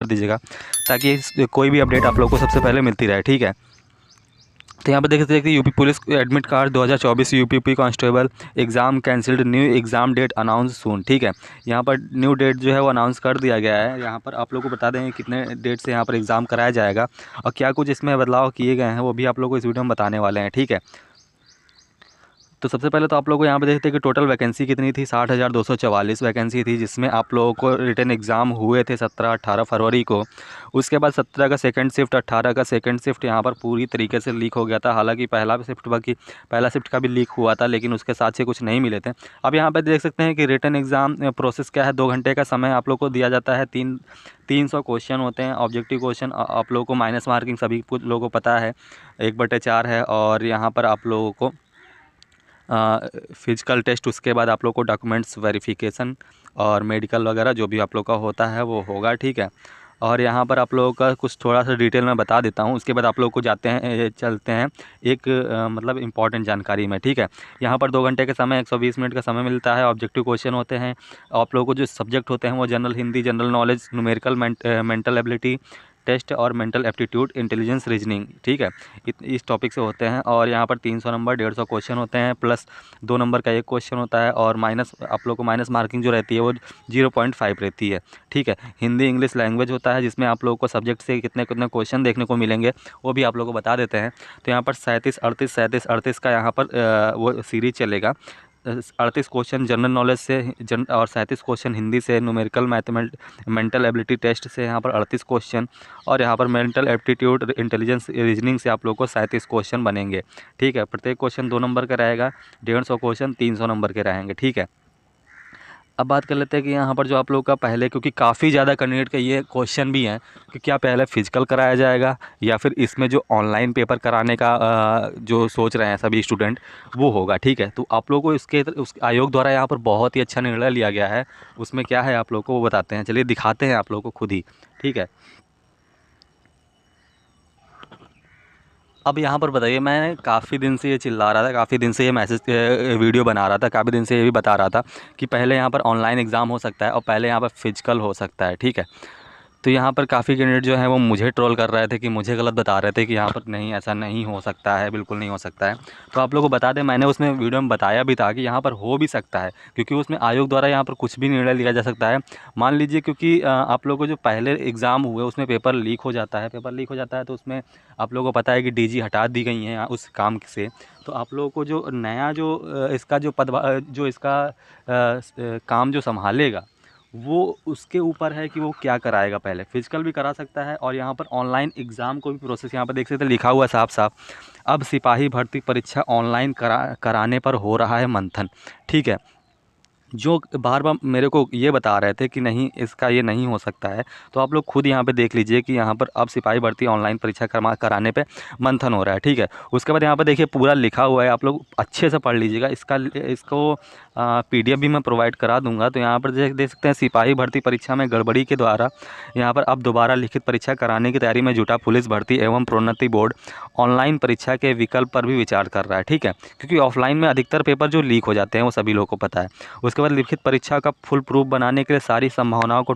कर दीजिएगा ताकि कोई भी अपडेट आप लोग को सबसे पहले मिलती रहे, ठीक है। तो यहाँ पर देख सकते हैं UP police admit card 2024 UP constable exam cancelled, new exam date announce soon, ठीक है। यहाँ पर न्यू डेट जो है वो अनाउंस कर दिया गया है। यहाँ पर आप लोग को बता दें कितने डेट से यहाँ पर एग्ज़ाम कराया जाएगा और क्या कुछ इसमें बदलाव किए गए हैं वो भी आप लोग को इस वीडियो में बताने वाले हैं, ठीक है। तो सबसे पहले तो आप लोग को यहाँ पे देखते हैं कि टोटल वैकेंसी कितनी थी, 60,244 वैकेंसी थी, जिसमें आप लोगों को रिटन एग्ज़ाम हुए थे 17-18 फरवरी को। उसके बाद 17 का सेकंड शिफ्ट, 18 का सेकंड शिफ्ट यहाँ पर पूरी तरीके से लीक हो गया था। हालांकि पहला शिफ्ट का भी लीक हुआ था, लेकिन उसके साथ से कुछ नहीं मिले थे। अब यहाँ पर देख सकते हैं कि रिटन एग्ज़ाम प्रोसेस क्या है, 2 घंटे का समय आप लोग को दिया जाता है। 300 क्वेश्चन होते हैं, ऑब्जेक्टिव क्वेश्चन आप लोगों को माइनस मार्किंग सभी कुछ लोगों को पता है 1/4 है। और यहाँ पर आप लोगों को फिजिकल टेस्ट, उसके बाद आप लोग को डॉक्यूमेंट्स वेरिफिकेशन और मेडिकल वगैरह जो भी आप लोग का होता है वो होगा, ठीक है। और यहाँ पर आप लोगों का कुछ थोड़ा सा डिटेल में बता देता हूँ, उसके बाद आप लोग को चलते हैं एक मतलब इम्पॉर्टेंट जानकारी में, ठीक है। यहाँ पर 2 घंटे का समय, 120 मिनट का समय मिलता है। ऑब्जेक्टिव क्वेश्चन होते हैं, आप लोगों को जो सब्जेक्ट होते हैं वो general Hindi, general knowledge, numerical, mental ability test और मेंटल एप्टीट्यूड, इंटेलिजेंस, रीजनिंग, ठीक है। इस टॉपिक से होते हैं। और यहाँ पर 300 नंबर 150 क्वेश्चन होते हैं, प्लस 2 नंबर का एक क्वेश्चन होता है और माइनस आप लोग को माइनस मार्किंग जो रहती है वो 0.5 रहती है, ठीक है। हिंदी इंग्लिश लैंग्वेज होता है, जिसमें आप लोगों को सब्जेक्ट से कितने कितने क्वेश्चन देखने को मिलेंगे वो भी आप लोग को बता देते हैं। तो यहाँ पर 37 का यहाँ पर वो सीरीज चलेगा। 38 क्वेश्चन जनरल नॉलेज से और 37 क्वेश्चन हिंदी से, न्यूमेरिकल, मेंटल एबिलिटी टेस्ट से यहाँ पर 38 क्वेश्चन, और यहाँ पर मेंटल एप्टीट्यूड, इंटेलिजेंस, रीजनिंग से आप लोग को 37 क्वेश्चन बनेंगे, ठीक है। प्रत्येक क्वेश्चन 2 नंबर का रहेगा, 150 क्वेश्चन 300 नंबर के रहेंगे, ठीक है। अब बात कर लेते हैं कि यहाँ पर जो आप लोग का पहले, क्योंकि काफ़ी ज़्यादा कैंडिडेट का ये क्वेश्चन भी है कि क्या पहले फिजिकल कराया जाएगा या फिर इसमें जो ऑनलाइन पेपर कराने का जो सोच रहे हैं सभी स्टूडेंट वो होगा, ठीक है। तो आप लोग को उस आयोग द्वारा यहाँ पर बहुत ही अच्छा निर्णय लिया गया है। उसमें क्या है आप लोग को वो बताते हैं, चलिए दिखाते हैं आप लोग को खुद ही, ठीक है। अब यहाँ पर बताइए, मैं काफ़ी दिन से ये चिल्ला रहा था, काफ़ी दिन से ये वीडियो बना रहा था, काफ़ी दिन से ये भी बता रहा था कि पहले यहाँ पर ऑनलाइन एग्ज़ाम हो सकता है और पहले यहाँ पर फिजिकल हो सकता है, ठीक है। तो यहाँ पर काफ़ी कैंडिडेट जो हैं वो मुझे ट्रोल कर रहे थे कि मुझे गलत बता रहे थे कि यहाँ पर नहीं, ऐसा नहीं हो सकता है, बिल्कुल नहीं हो सकता है। तो आप लोगों को बता दें, मैंने उसमें वीडियो में बताया भी था कि यहाँ पर हो भी सकता है, क्योंकि उसमें आयोग द्वारा यहाँ पर कुछ भी निर्णय लिया जा सकता है। मान लीजिए, क्योंकि आप लोगों को जो पहले एग्ज़ाम हुए उसमें पेपर लीक हो जाता है, तो उसमें आप लोगों को पता है कि डीजी हटा दी गई हैं उस काम से। तो आप लोगों को जो नया इसका जो जो इसका काम जो संभालेगा वो उसके ऊपर है कि वो क्या कराएगा। पहले फिजिकल भी करा सकता है और यहाँ पर ऑनलाइन एग्ज़ाम को भी प्रोसेस यहाँ पर देख सकते हैं, लिखा हुआ साफ साफ, अब सिपाही भर्ती परीक्षा ऑनलाइन कराने पर हो रहा है मंथन, ठीक है। जो बार बार मेरे को ये बता रहे थे कि नहीं, इसका ये नहीं हो सकता है, तो आप लोग खुद यहाँ पे देख लीजिए कि यहाँ पर अब सिपाही भर्ती ऑनलाइन परीक्षा कराने पे मंथन हो रहा है, ठीक है। उसके बाद यहाँ पर देखिए पूरा लिखा हुआ है, आप लोग अच्छे से पढ़ लीजिएगा। इसको PDF भी मैं प्रोवाइड करा दूंगा। तो यहाँ पर देख सकते हैं, सिपाही भर्ती परीक्षा में गड़बड़ी के द्वारा यहाँ पर अब दोबारा लिखित परीक्षा कराने की तैयारी में जुटा पुलिस भर्ती एवं प्रोन्नति बोर्ड ऑनलाइन परीक्षा के विकल्प पर भी विचार कर रहा है, ठीक है। क्योंकि ऑफलाइन में अधिकतर पेपर जो लीक हो जाते हैं वो सभी लोगों को पता है। उसके बाद लिखित परीक्षा का फुल प्रूफ बनाने के लिए सारी संभावनाओं को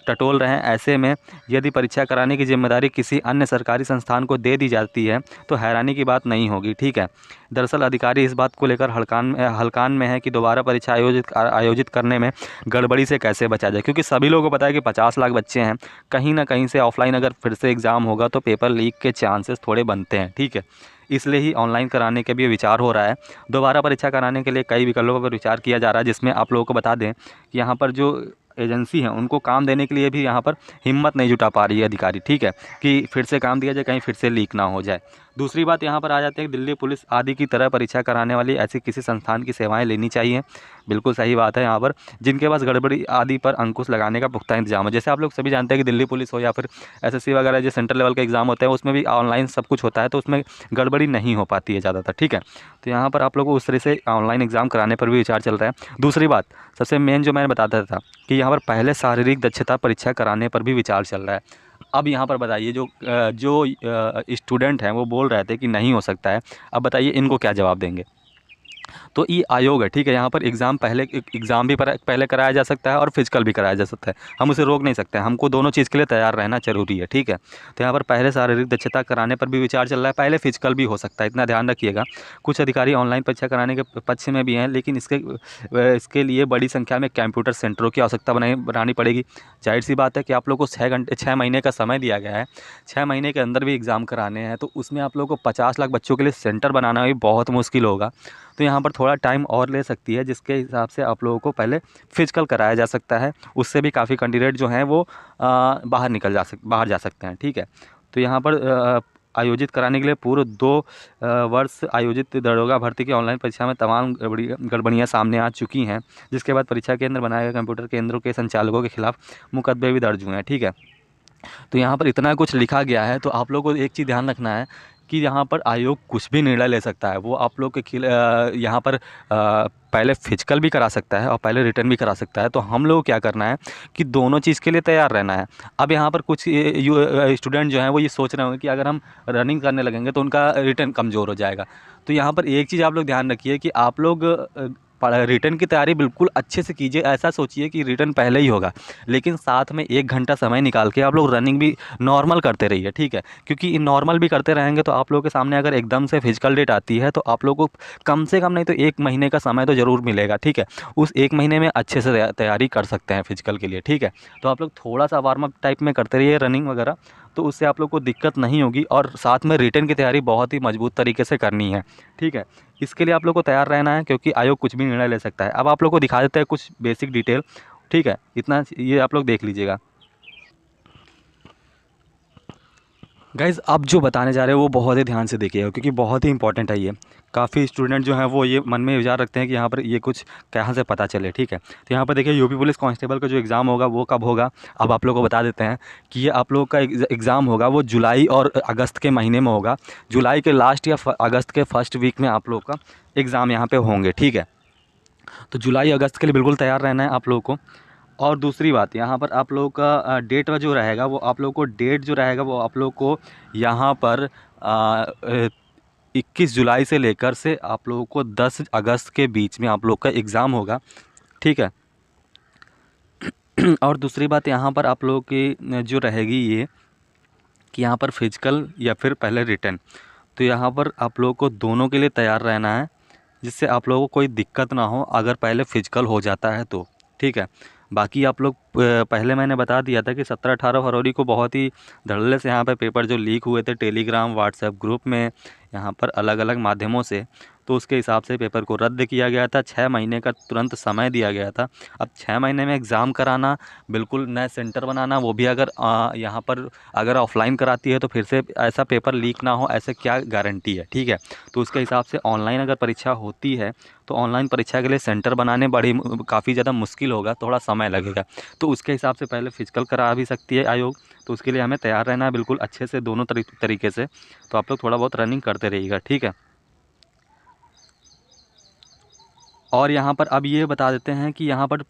टटोल रहे हैं। ऐसे में यदि परीक्षा कराने की जिम्मेदारी किसी अन्य सरकारी संस्थान को दे दी जाती है तो हैरानी की बात नहीं होगी, ठीक है। दरअसल अधिकारी इस बात को लेकर हलकान में है कि दोबारा परीक्षा आयोजित करने में गड़बड़ी से कैसे बचा जाए, क्योंकि सभी लोगों को पता है कि 50 लाख बच्चे हैं, कहीं ना कहीं से ऑफलाइन अगर फिर से एग्ज़ाम होगा तो पेपर लीक के चांसेस थोड़े बनते हैं, ठीक है। इसलिए ही ऑनलाइन कराने का भी विचार हो रहा है। दोबारा परीक्षा कराने के लिए कई विकल्पों पर विचार किया जा रहा है, जिसमें आप लोगों को बता दें कि यहाँ पर जो एजेंसी है उनको काम देने के लिए भी यहाँ पर हिम्मत नहीं जुटा पा रही है अधिकारी, ठीक है, कि फिर से काम दिया जाए, कहीं फिर से लीक ना हो जाए। दूसरी बात यहाँ पर आ जाते हैं कि दिल्ली पुलिस आदि की तरह परीक्षा कराने वाली ऐसी किसी संस्थान की सेवाएं लेनी चाहिए। बिल्कुल सही बात है, यहाँ पर जिनके पास गड़बड़ी आदि पर अंकुश लगाने का पुख्ता इंतजाम है। जैसे आप लोग सभी जानते हैं कि दिल्ली पुलिस हो या फिर SSC वगैरह जो सेंट्रल लेवल के एग्ज़ाम होते हैं उसमें भी ऑनलाइन सब कुछ होता है, तो उसमें गड़बड़ी नहीं हो पाती है ज़्यादातर, ठीक है। तो यहाँ पर आप लोग को उस तरह से ऑनलाइन एग्ज़ाम कराने पर भी विचार चल रहा है। दूसरी बात, सबसे मेन जो मैंने बताता था कि यहाँ पर पहले शारीरिक दक्षता परीक्षा कराने पर भी विचार चल रहा है। अब यहाँ पर बताइए, जो स्टूडेंट हैं वो बोल रहे थे कि नहीं हो सकता है, अब बताइए इनको क्या जवाब देंगे। तो ये आयोग है, ठीक है। यहाँ पर एग्ज़ाम भी पहले कराया जा सकता है और फिजिकल भी कराया जा सकता है, हम उसे रोक नहीं सकते हैं, हमको दोनों चीज़ के लिए तैयार रहना ज़रूरी है, ठीक है। तो यहाँ पर पहले शारीरिक दक्षता कराने पर भी विचार चल रहा है, पहले फिजिकल भी हो सकता है, इतना ध्यान रखिएगा। कुछ अधिकारी ऑनलाइन परीक्षा कराने के पक्ष में भी हैं, लेकिन इसके लिए बड़ी संख्या में कंप्यूटर सेंटरों की आवश्यकता बनानी पड़ेगी। जाहिर सी बात है कि आप लोग को 6 महीने का समय दिया गया है, 6 महीने के अंदर भी एग्ज़ाम कराने हैं, तो उसमें आप लोग को 50 लाख बच्चों के लिए सेंटर बनाना भी बहुत मुश्किल होगा। तो यहाँ पर थोड़ा टाइम और ले सकती है, जिसके हिसाब से आप लोगों को पहले फिजिकल कराया जा सकता है, उससे भी काफ़ी कैंडिडेट जो हैं वो बाहर जा सकते हैं, ठीक है। तो यहाँ पर आयोजित कराने के लिए पूर्व 2 वर्ष आयोजित दरोगा भर्ती की ऑनलाइन परीक्षा में तमाम गड़बड़ियाँ सामने आ चुकी हैं, जिसके बाद परीक्षा केंद्र बनाए गए कंप्यूटर केंद्रों के संचालकों के खिलाफ मुकदमे भी दर्ज हुए हैं, ठीक है। तो यहाँ पर इतना कुछ लिखा गया है, तो आप लोगों को एक चीज़ ध्यान रखना है कि यहाँ पर आयोग कुछ भी निर्णय ले सकता है। वो आप लोग के यहाँ पर पहले फिजिकल भी करा सकता है और पहले रिटर्न भी करा सकता है। तो हम लोग क्या करना है कि दोनों चीज़ के लिए तैयार रहना है। अब यहाँ पर कुछ स्टूडेंट जो हैं वो ये सोच रहे होंगे कि अगर हम रनिंग करने लगेंगे तो उनका रिटर्न कमज़ोर हो जाएगा। तो यहाँ पर एक चीज़ आप लोग ध्यान रखिए कि आप लोग रिटर्न की तैयारी बिल्कुल अच्छे से कीजिए। ऐसा सोचिए कि रिटर्न पहले ही होगा, लेकिन साथ में 1 घंटा समय निकाल के आप लोग रनिंग भी नॉर्मल करते रहिए, ठीक है। क्योंकि नॉर्मल भी करते रहेंगे तो आप लोगों के सामने अगर एकदम से फिजिकल डेट आती है तो आप लोगों को कम से कम नहीं तो 1 महीने का समय तो ज़रूर मिलेगा, ठीक है। उस 1 महीने में अच्छे से तैयारी कर सकते हैं फिजिकल के लिए, ठीक है। तो आप लोग थोड़ा सा वार्म अप टाइप में करते रहिए रनिंग वगैरह, तो उससे आप लोग को दिक्कत नहीं होगी। और साथ में रिटर्न की तैयारी बहुत ही मजबूत तरीके से करनी है, ठीक है। इसके लिए आप लोग को तैयार रहना है, क्योंकि आयोग कुछ भी निर्णय ले सकता है। अब आप लोग को दिखा देते हैं कुछ बेसिक डिटेल, ठीक है। इतना ये आप लोग देख लीजिएगा। गाइज़ अब जो बताने जा रहे हैं वो बहुत ही ध्यान से देखिएगा, क्योंकि बहुत ही इंपॉर्टेंट है ये। काफ़ी स्टूडेंट जो हैं वो ये मन में विचार रखते हैं कि यहाँ पर ये कुछ कहाँ से पता चले, ठीक है। तो यहाँ पर देखिए यूपी पुलिस कांस्टेबल का जो एग्ज़ाम होगा वो कब होगा, अब आप लोग को बता देते हैं कि ये आप लोग का एग्ज़ाम होगा वो जुलाई और अगस्त के महीने में होगा। जुलाई के लास्ट या अगस्त के फर्स्ट वीक में आप लोग का एग्ज़ाम यहाँ पर होंगे, ठीक है। तो जुलाई अगस्त के लिए बिल्कुल तैयार रहना है आप लोगों को। और दूसरी बात, यहाँ पर आप लोगों का डेट जो रहेगा वो आप लोग को आप लोग को यहाँ पर 21 जुलाई से लेकर से आप लोगों को 10 अगस्त के बीच में आप लोग का एग्ज़ाम होगा, ठीक है। और दूसरी बात यहाँ पर आप लोगों की जो रहेगी ये कि यहाँ पर फिजिकल या फिर पहले रिटर्न, तो यहाँ पर आप लोगों को दोनों के लिए तैयार रहना है, जिससे आप लोगों को कोई दिक्कत ना हो अगर पहले फिजिकल हो जाता है तो, ठीक है। बाकी आप लोग पहले मैंने बता दिया था कि 17-18 फरवरी को बहुत ही धड़ल्ले से यहाँ पे पेपर जो लीक हुए थे टेलीग्राम व्हाट्सएप ग्रुप में, यहाँ पर अलग अलग माध्यमों से, तो उसके हिसाब से पेपर को रद्द किया गया था। 6 महीने का तुरंत समय दिया गया था। अब 6 महीने में एग्ज़ाम कराना, बिल्कुल नए सेंटर बनाना, वो भी अगर यहाँ पर अगर ऑफलाइन कराती है तो फिर से ऐसा पेपर लीक ना हो, ऐसे क्या गारंटी है, ठीक है। तो उसके हिसाब से ऑनलाइन अगर परीक्षा होती है तो ऑनलाइन परीक्षा के लिए सेंटर बनाने काफ़ी ज़्यादा मुश्किल होगा, थोड़ा समय लगेगा। तो उसके हिसाब से पहले फिजिकल करा भी सकती है आयोग, तो उसके लिए हमें तैयार रहना है बिल्कुल अच्छे से दोनों तरीके से। तो आप लोग थोड़ा बहुत रनिंग करते रहिएगा, ठीक है। और यहाँ पर अब ये बता देते हैं कि यहाँ पर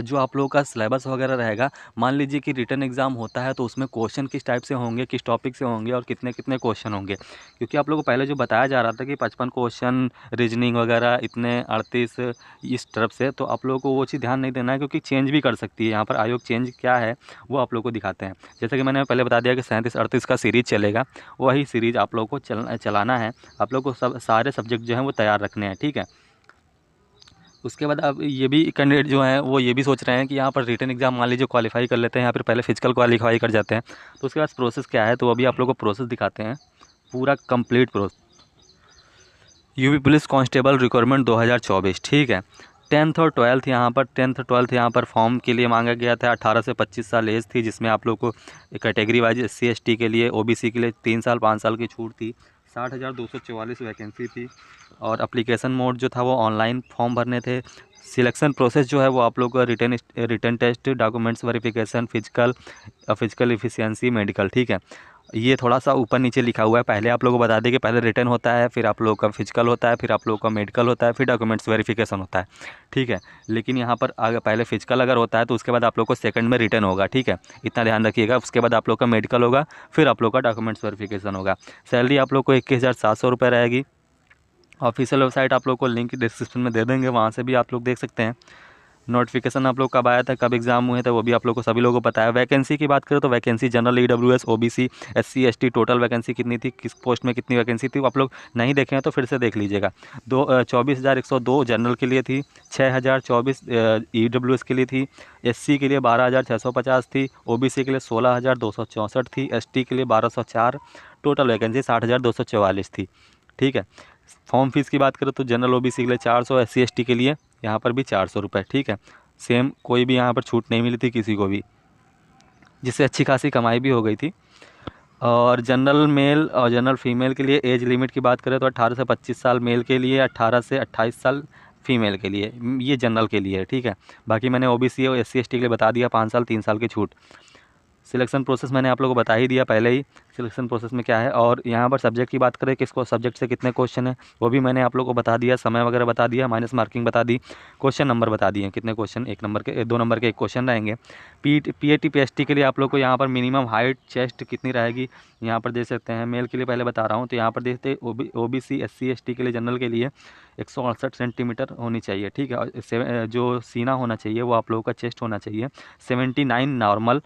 जो आप लोगों का सिलेबस वगैरह रहेगा, मान लीजिए कि रिटन एग्ज़ाम होता है तो उसमें क्वेश्चन किस टाइप से होंगे, किस टॉपिक से होंगे और कितने कितने क्वेश्चन होंगे। क्योंकि आप लोगों को पहले जो बताया जा रहा था कि 55 क्वेश्चन रीजनिंग वगैरह इतने 38 इस तरफ से, तो आप लोगों को वो चीज़ ध्यान नहीं देना है, क्योंकि चेंज भी कर सकती है। यहाँ पर आयोग चेंज क्या है वो आप लोग को दिखाते हैं। जैसे कि मैंने पहले बता दिया कि 37-38 का सीरीज़ चलेगा, वही सीरीज़ आप लोगों को चलाना है। आप लोग को सारे सब्जेक्ट जो हैं वो तैयार रखने हैं, ठीक है। उसके बाद अब ये भी कैंडिडेट जो हैं वो ये भी सोच रहे हैं कि यहाँ पर रिटन एग्ज़ाम मान लीजिए क्वालिफाई कर लेते हैं या फिर पहले फिजिकल क्वालिफाई कर जाते हैं, तो उसके बाद प्रोसेस क्या है, तो अभी आप लोगों को प्रोसेस दिखाते हैं, पूरा complete process. UP police constable requirement 2024, ठीक है। 10th और 12th यहाँ पर फॉर्म के लिए मांगा गया था। 18 से 25 साल एज थी, जिसमें आप लोग को कैटेगरी वाइज SC ST के लिए, OBC के लिए 3 साल 5 साल की छूट थी। 60,244 वैकेंसी थी। और एप्लीकेशन मोड जो था वो ऑनलाइन फॉर्म भरने थे। सिलेक्शन प्रोसेस जो है वो आप लोग का written test, documents verification, physical efficiency, medical, ठीक है। ये थोड़ा सा ऊपर नीचे लिखा हुआ है। पहले आप लोगों को बता दें कि पहले रिटन होता है, फिर आप लोगों का फिजिकल होता है, फिर आप लोगों का मेडिकल होता है, फिर डॉक्यूमेंट्स वेरिफिकेशन होता है, ठीक है। लेकिन यहाँ पर अगर पहले फिजिकल अगर होता है तो उसके बाद आप लोग को सेकंड में रिटन होगा, ठीक है। इतना ध्यान रखिएगा। उसके बाद आप लोग का मेडिकल होगा, फिर आप लोग का डॉक्यूमेंट्स वेरिफिकेशन होगा। सैलरी आप लोग को 21,700 रुपये रहेगी। ऑफिशियल वेबसाइट आप लोग को लिंक डिस्क्रिप्शन में दे देंगे, वहाँ से भी आप लोग देख सकते हैं। नोटिफिकेशन आप लोग कब आया था, कब एग्जाम हुए थे, वो भी आप लोग को सभी लोगों को पता है। वैकेंसी की बात करें तो vacancy general, EWS, OBC, SC ST total vacancy कितनी थी, किस पोस्ट में कितनी वैकेंसी थी, वो आप लोग नहीं देखे हैं तो फिर से देख लीजिएगा। 24,102 जनरल के लिए थी, 6,024 EWS के लिए थी, SC के लिए 12,650 थी, OBC के लिए 16,264 थी, ST के लिए 1,204, टोटल वैकेंसी 60,244 थी। ठीक है। फॉर्म फीस की बात करें तो जनरल OBC के लिए 400, SC ST के लिए यहाँ पर भी 400 रुपये। ठीक है, सेम, कोई भी यहाँ पर छूट नहीं मिली थी किसी को भी, जिससे अच्छी खासी कमाई भी हो गई थी। और जनरल मेल और जनरल फीमेल के लिए एज लिमिट की बात करें तो 18 से 25 साल मेल के लिए, 18 से 28 साल फीमेल के लिए, ये जनरल के लिए है। ठीक है, बाकी मैंने OBC और SC ST के लिए बता दिया 5 साल 3 साल की छूट। सिलेक्शन प्रोसेस मैंने आप लोगों को बता ही दिया पहले ही, सिलेक्शन प्रोसेस में क्या है। और यहाँ पर सब्जेक्ट की बात करें, किसको सब्जेक्ट से कितने क्वेश्चन है वो भी मैंने आप लोगों को बता दिया, समय वगैरह बता दिया, माइनस मार्किंग बता दी, क्वेश्चन नंबर बता दिए कितने क्वेश्चन, 1 नंबर के 2 नंबर के 1 क्वेश्चन रहेंगे। PAT PST के लिए आप लोग को यहाँ पर मिनिमम हाइट चेस्ट कितनी रहेगी यहाँ पर देख सकते हैं। मेल के लिए पहले बता रहा हूँ, तो यहाँ पर देखते OBC SC ST के लिए जनरल के लिए 168 सेंटीमीटर होनी चाहिए। ठीक है, और जो सीना होना चाहिए वो आप लोगों का चेस्ट होना चाहिए 79 नॉर्मल,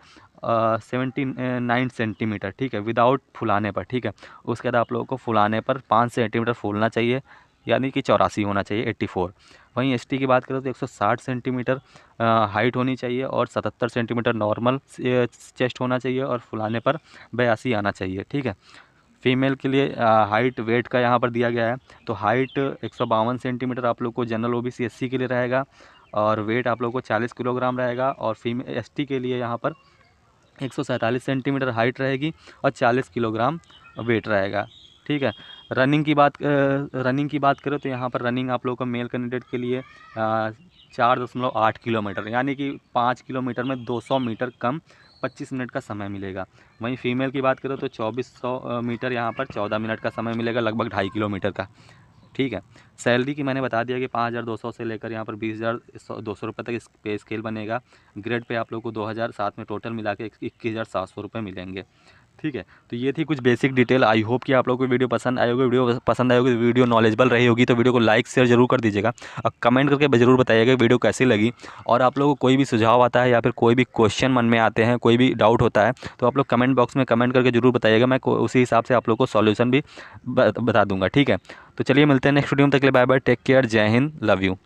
79 सेंटीमीटर। ठीक है, विदाउट फुलाने पर। ठीक है, उसके बाद आप लोगों को फुलाने पर 5 सेंटीमीटर फूलना चाहिए, यानी कि 84 होना चाहिए, 84। वहीं ST की बात करें तो 160 सेंटीमीटर हाइट होनी चाहिए और 77 सेंटीमीटर नॉर्मल चेस्ट होना चाहिए और फुलाने पर 82 आना चाहिए। ठीक है, फीमेल के लिए हाइट वेट का यहाँ पर दिया गया है, तो हाइट 152 सेंटीमीटर आप लोग को जनरल OBC SC के लिए रहेगा, और वेट आप लोग को 40 किलोग्राम रहेगा। और फीमेल ST के लिए यहाँ पर 147 सेंटीमीटर हाइट रहेगी और 40 किलोग्राम वेट रहेगा। ठीक है, रनिंग की बात करें तो यहाँ पर रनिंग आप लोगों को मेल कैंडिडेट के लिए 4.8 किलोमीटर, यानी कि 5 किलोमीटर में 200 मीटर कम 25 मिनट का समय मिलेगा। वहीं फीमेल की बात करें तो 2400 मीटर, यहाँ पर 14 मिनट का समय मिलेगा, लगभग 2.5 किलोमीटर का। ठीक है, सैलरी की मैंने बता दिया कि 5,200 से लेकर यहाँ पर 20,200 रुपये तक इस पे स्केल बनेगा। ग्रेड पे आप लोग को 2,000, साथ में टोटल मिला के 21,700 रुपये मिलेंगे। ठीक है, तो ये थी कुछ बेसिक डिटेल। आई होप कि आप लोगों को वीडियो पसंद आई होगी। वीडियो पसंद आई होगी, वीडियो नॉलेजेबल रही होगी, तो वीडियो को लाइक शेयर जरूर कर दीजिएगा और कमेंट करके ज़रूर बताइएगा वीडियो कैसी लगी। और आप लोगों को कोई भी सुझाव आता है या फिर कोई भी क्वेश्चन मन में आते हैं, कोई भी डाउट होता है, तो आप लोग कमेंट बॉक्स में कमेंट करके जरूर बताइएगा, मैं उसी हिसाब से आप लोग को सॉल्यूशन भी बता दूंगा। ठीक है, तो चलिए मिलते हैं नेक्स्ट वीडियो में, तक के लिए बाय बाय, टेक केयर, जय हिंद, लव यू।